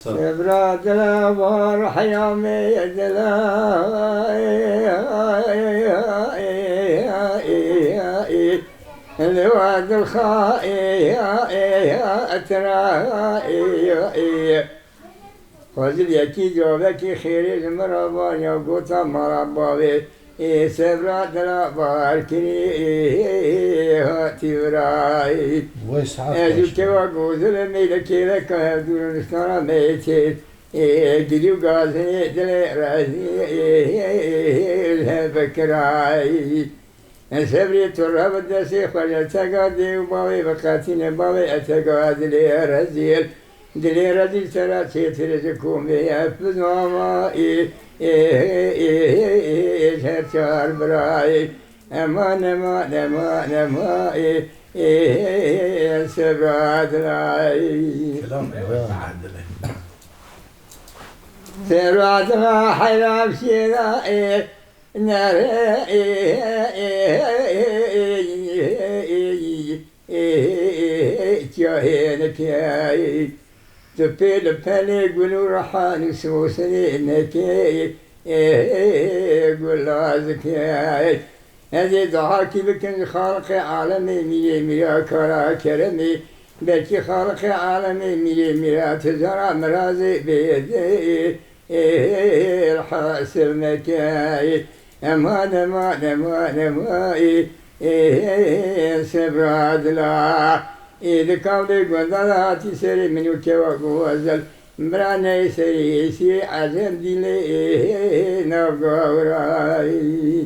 سبرات الأبار حيامي الواد الخائي أترائي خذ يكي جوبكي خيري المرابان يا قوتا مراباوي سبرات الأبار كني هاتي وراي أجوك وقوز الميلكي لك هدون نستانا ميتي قديو قازني دلي رازي الهبكراي سبري تراب الدسي خرج تقادي وباوي بقاتين باوي أتقاد لي رزيل دلي رزيل ترى تيترزكم يفز ومائي شهر براي أمان أمان أمان أمان سبرات راي سبرات راي حيرام شيرائي نار جاهينك ياي تبيل بني قولوا رحان سوسني نكي قول لازك ياي هذه ضحاكي بكن خالق عالمي مي ميا كرا كرمي بكي خالق عالمي مي ميا تزرع مرازي بيدي الحاسر مكاي أمان أمان أمان أمان سبراد لا إذا كولي قدراتي سري من يكوى وزل براني سري سي عزم دي لي نغوراي